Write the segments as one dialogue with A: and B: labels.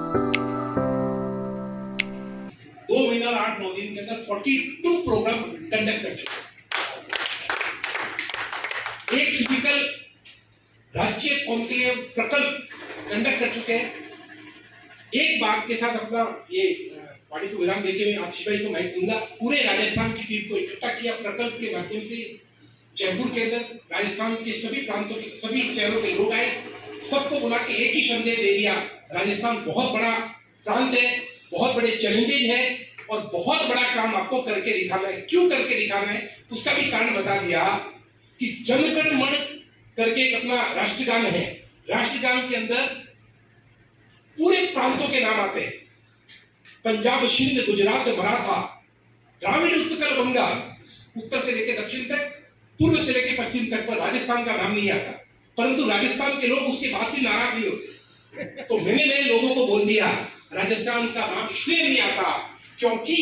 A: 2 महीना और 8-9 दिन के अंदर 42 प्रोग्राम कंडक्ट कर चुके हैं, एक फिजिकल राज्य कौंसिल प्रकल्प कंडक्ट कर चुके हैं। एक बात के साथ अपना ये पार्टी को विराम देके मैं आतिश भाई को माइक दूंगा। पूरे राजस्थान की टीम को इकट्ठा किया प्रकल्प के माध्यम से। जयपुर के अंदर राजस्थान के सभी प्रांतों के सभी शहरों के लोग आए, सबको बुला के एक ही संदेश दे दिया, राजस्थान बहुत बड़ा प्रांत है, बहुत बड़े चैलेंजेज है और बहुत बड़ा काम आपको करके दिखाना है। क्यों करके दिखाना है उसका भी कारण बता दिया कि जनगण मन करके एक अपना राष्ट्रगान है। राष्ट्रगान के अंदर पूरे प्रांतों के नाम आते हैं, पंजाब, सिंध, गुजरात, मराठा, द्राविड़, उत्कल, बंगा, उत्तर से लेकर दक्षिण तक, पूर्व से लेकर पश्चिम तक, पर राजस्थान का नाम नहीं आता। परंतु राजस्थान के लोग उसके बाद भी नाराज नहीं होते। तो मैंने मेरे लोगों को बोल दिया राजस्थान का नाम इसलिए नहीं आता क्योंकि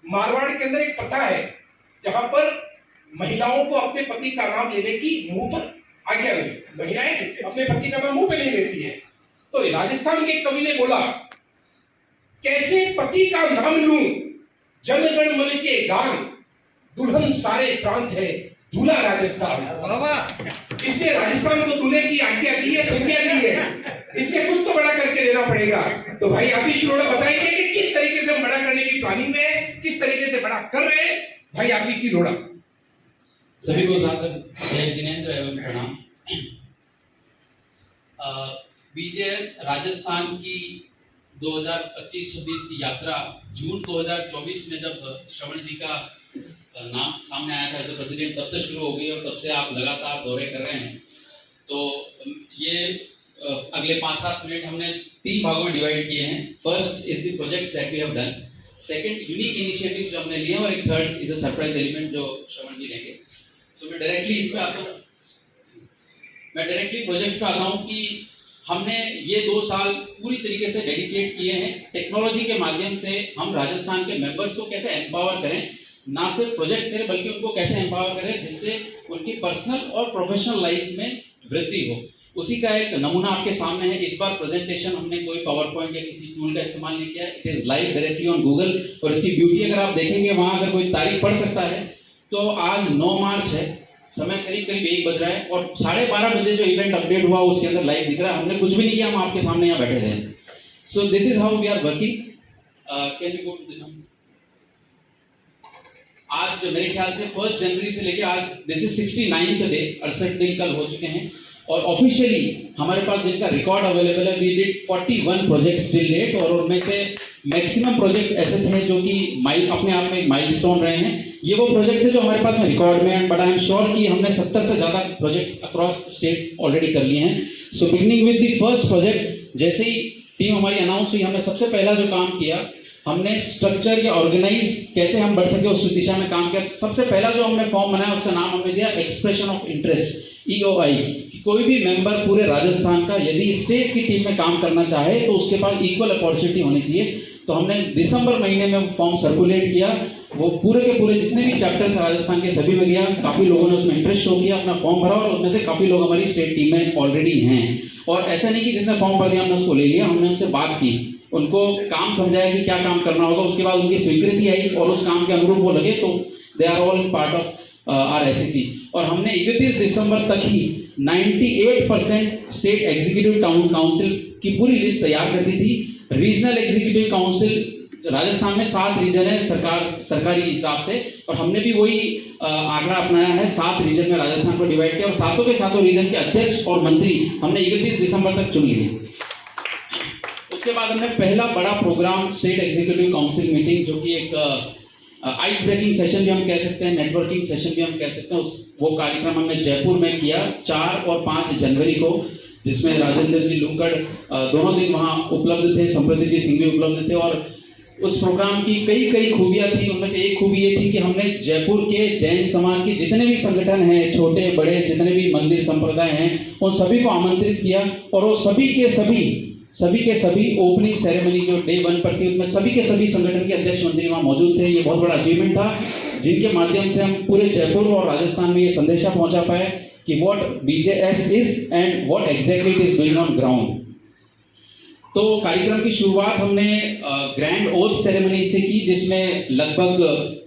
A: मारवाड़ के अंदर एक प्रथा है जहां पर महिलाओं को अपने पति का नाम लेने की मुंह पर आज्ञा नहीं, महिलाएं अपने पति का नाम मुंह पे नहीं लेती है। तो राजस्थान के कवि ने बोला, कैसे पति का नाम लूं, जनगण मन के गान, दुल्हन सारे प्रांत है, दूल्हा राजस्थान। इसने राजस्थान को दूल्हे की आज्ञा दी है, संज्ञा दी है, इसके कुछ तो बड़ा करके देना पड़ेगा। तो भाई आतिश अरोड़ा बताएंगे कि किस तरीके से हम बड़ा करने की प्लानिंग में है, किस तरीके से बड़ा कर रहे हैं। भाई आतिश अरोड़ा।
B: सभी को सादर जय जिनेंद्र एवं प्रणाम। बीजेएस राजस्थान की 2025-26 की यात्रा जून 2024 में जब श्रवण जी का नाम सामने आया था एज प्रेसिडेंट, तब से शुरू हो गई और तब से आप लगातार दौरे कर रहे हैं। तो ये अगले 5-7 मिनट हमने 3 भागों में डिवाइड किए हैं। First is the projects that we have done, second unique initiative जो हमने लिए और एक third is a surprise element जो श्रवण जी लेंगे। तो मैं डायरेक्टली इस पे आता हूँ, मैं डायरेक्टली प्रोजेक्ट्स पे आता हूँ कि हमने ये 2 साल पूरी तरीके से डेडिकेट किए हैं टेक्नोलॉजी के माध्यम से हम राजस्थान के मेंबर्स को कैसे एम्पावर करें, ना सिर्फ प्रोजेक्ट्स करें बल्कि उनको कैसे एम्पावर करें जिससे उनकी पर्सनल और प्रोफेशनल लाइफ में वृद्धि हो। उसी का एक नमूना आपके सामने है। इस बार प्रेजेंटेशन हमने कोई पावर पॉइंट या किसी टूल का इस्तेमाल नहीं किया, it is live directly on Google. और इसकी ब्यूटी अगर आप देखेंगे वहां अगर कोई तारीख पढ़ सकता है तो आज 9 मार्च है, समय करीब करीब 1 बज रहा है और 12:30 बजे जो इवेंट अपडेट हुआ उसके अंदर लाइव दिख रहा है। हमने कुछ भी नहीं किया, हम आपके सामने यहाँ बैठे थे। So this is how we are working. Can you go to the number. आज मेरे ख्याल से 1 जनवरी से लेके आज दिस इज 69th डे, 68 दिन कल हो चुके हैं और ऑफिशियली हमारे पास जिनका रिकॉर्ड अवेलेबल है, we did 41 projects till date और उनमें से मैक्सिमम प्रोजेक्ट ऐसे थे जो कि अपने आप में एक माइलस्टोन रहे हैं। ये वो प्रोजेक्ट्स है जो हमारे पास में रिकॉर्ड में है, बट आई एम श्योर कि हमने 70 से ज्यादा प्रोजेक्ट्स अक्रॉस स्टेट ऑलरेडी कर लिए हैं। So beginning with the first project, जैसे ही टीम हमारी अनाउंस हुई, हमने सबसे पहला जो काम किया, हमने स्ट्रक्चर या ऑर्गेनाइज कैसे हम बढ़ सके उस दिशा में काम किया। सबसे पहला जो हमने फॉर्म बनाया उसका नाम हमने दिया एक्सप्रेशन ऑफ इंटरेस्ट, EOI। कोई भी मेंबर पूरे राजस्थान का यदि स्टेट की टीम में काम करना चाहे तो उसके पास इक्वल अपॉर्चुनिटी होनी चाहिए। तो हमने दिसंबर महीने में फॉर्म सर्कुलेट किया, वो पूरे के पूरे जितने भी चैप्टर्स राजस्थान के सभी में गया। काफी लोगों ने उसमें इंटरेस्ट शो किया, अपना फॉर्म भरा और उनमें से काफी लोग हमारी स्टेट टीम में ऑलरेडी हैं। और ऐसा नहीं कि जिसने फॉर्म भर दिया हमने उसको ले लिया, हमने उनसे बात की, उनको काम समझाया कि क्या काम करना होगा, उसके बाद उनकी स्वीकृति आई और उस काम के अनुरूप वो लगे तो they are all part of our SEC। और हमने 31 दिसंबर तक ही 98% स्टेट एग्जीक्यूटिव टाउन काउंसिल की पूरी लिस्ट तैयार कर दी थी। रीजनल एग्जीक्यूटिव काउंसिल राजस्थान में 7 रीजन है सरकारी हिसाब से, और हमने भी वही आंकड़ा अपनाया है, 7 रीजन में राजस्थान को डिवाइड किया और सातों के सातों रीजन के अध्यक्ष और मंत्री हमने 31 दिसंबर तक चुन लिए। उसके बाद हमने पहला बड़ा program state executive council meeting, जो कि एक आइस ब्रेकिंग सेशन भी हम कह सकते हैं, नेटवर्किंग सेशन भी हम कह सकते हैं, वो कार्यक्रम हमने जयपुर में किया 4 और 5 जनवरी को, जिसमें राजेंद्र जी लुंकड़ दोनों दिन वहां उपलब्ध थे, समृद्धि जी सिंह भी उपलब्ध थे। और उस प्रोग्राम की कई खूबियां थी। उनमें से एक खूबी ये थी कि हमने जयपुर के जैन समाज के जितने भी संगठन हैं, छोटे बड़े जितने भी मंदिर संप्रदाय हैं, उन सभी को आमंत्रित किया और वो सभी के सभी ओपनिंग सेरेमनी जो डे 1 पर थी, उसमें सभी के सभी संगठन के अध्यक्ष मंत्री वहां मौजूद थे। ये बहुत बड़ा अचीवमेंट था, जिनके माध्यम से हम पूरे जयपुर और राजस्थान में ये संदेशा पहुंचा पाए कि what BJS is and what exactly it is doing on ground. तो कार्यक्रम की शुरुआत हमने ग्रैंड ओथ सेरेमनी से की, जिसमें लगभग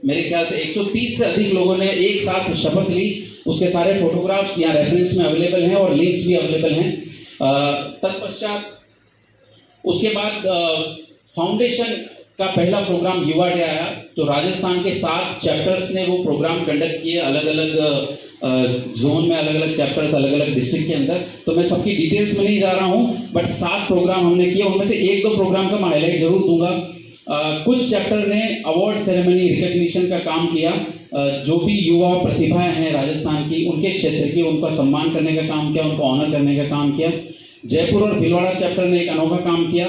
B: मेरे ख्याल से 130 से अधिक लोगों ने एक साथ शपथ ली। उसके सारे फोटोग्राफ्स यहाँ रेफरेंस में अवेलेबल हैं और लिंक्स भी अवेलेबल हैं। तत्पश्चात उसके बाद फाउंडेशन का पहला प्रोग्राम युवा डे आया, तो राजस्थान के 7 चैप्टर्स ने वो प्रोग्राम कंडक्ट किए, अलग अलग जोन में, अलग अलग चैप्टर्स, अलग अलग डिस्ट्रिक्ट के अंदर। तो मैं सबकी डिटेल्स में नहीं जा रहा हूँ, बट 7 प्रोग्राम हमने किए। उनमें से 1-2 प्रोग्राम का मैं हाईलाइट जरूर दूंगा। कुछ चैप्टर ने अवार्ड सेरेमनी रिकग्निशन का काम किया। जो भी युवा प्रतिभाएं हैं राजस्थान की, उनके क्षेत्र की, उनका सम्मान करने का काम किया, उनको ऑनर करने का काम किया। जयपुर और भीलवाड़ा चैप्टर ने एक अनोखा काम किया।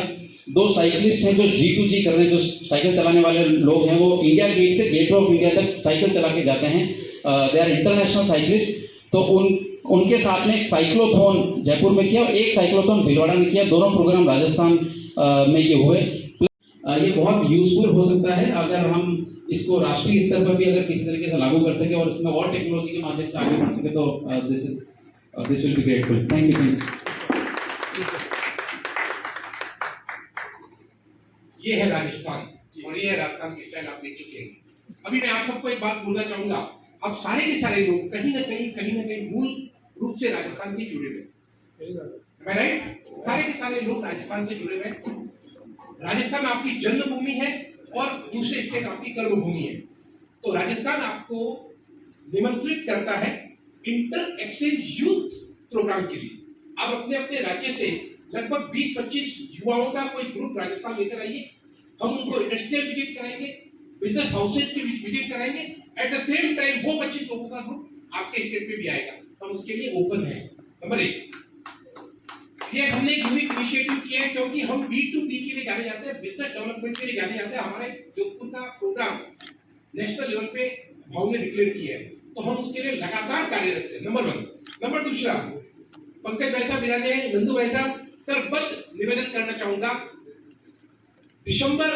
B: 2 साइकिलिस्ट हैं जो G2G कर रहे हैं, जो साइकिल चलाने वाले लोग हैं, वो इंडिया गेट से गेट ऑफ इंडिया तक साइकिल चला के जाते हैं। They are international cyclist. तो उनके साथ में एक साइक्लोथॉन जयपुर में किया और एक साइक्लोथॉन भीलवाड़ा में किया। दोनों प्रोग्राम राजस्थान में ये हुए। ये बहुत यूजफुल हो सकता है अगर हम इसको राष्ट्रीय स्तर पर भी अगर किसी तरीके से लागू कर सके और इसमें और टेक्नोलॉजी के माध्यम से आगे बढ़ सके, तो this will be grateful. Thank you.
A: ये है राजस्थान और ये है राजस्थान की स्टाइल, आप देख चुके हैं। अभी मैं आप सबको एक बात बोलना चाहूंगा, अब सारे के सारे लोग कहीं ना कहीं मूल रूप से राजस्थान से जुड़े हुए हैं, राइट? सारे के सारे लोग राजस्थान से जुड़े हुए हैं। राजस्थान आपकी जन्मभूमि है और दूसरे स्टेट आपकी कर्मभूमि है। तो राजस्थान आपको निमंत्रित करता है इंटर एक्सचेंज यूथ प्रोग्राम के लिए। आप अपने अपने राज्य से लगभग 20-25 युवाओं का कोई ग्रुप राजस्थान लेकर आइए। हम उनको इंडस्ट्रियल विजिट कराएंगे, बिजनेस हाउसेज की विजिट कराएंगे। एट द सेम टाइम वो 25 लोगों का ग्रुप आपके स्टेट में भी आएगा। हम उसके लिए ओपन है। नंबर 1, ये हमने एक यूनिक इनिशिएटिव किया है, क्योंकि हम B2B के लिए जाने जाते हैं, बिजनेस डेवलपमेंट के लिए जाने जाते हैं। हमारे जोधपुर का प्रोग्राम नेशनल लेवल पे भाव ने डिक्लेयर किया है, तो हम उसके लिए लगातार कार्यरत हैं। नंबर 1। नंबर 2, पंकज भाई साहब विराजे हैं, नंदू भाई साहब, करबद्ध निवेदन करना चाहूंगा, दिसंबर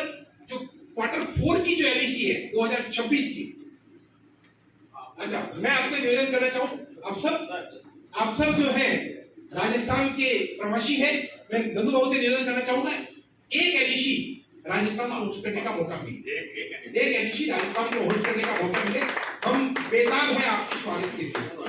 A: जो Q4 की जो एलईसी है 2026 की, अच्छा मैं आपसे निवेदन करना चाहूँ, आप सब जो है राजस्थान के प्रवासी हैं, मैं नंदू बाबू से निवेदन करना चाहूंगा, एक एलईसी राजस्थान को होस्ट करने का मौका मिले, एक एलईसी राजस्थान को होस्ट करने का मौका मिले। हम बेताब हैं आपके स्वागत के लिए।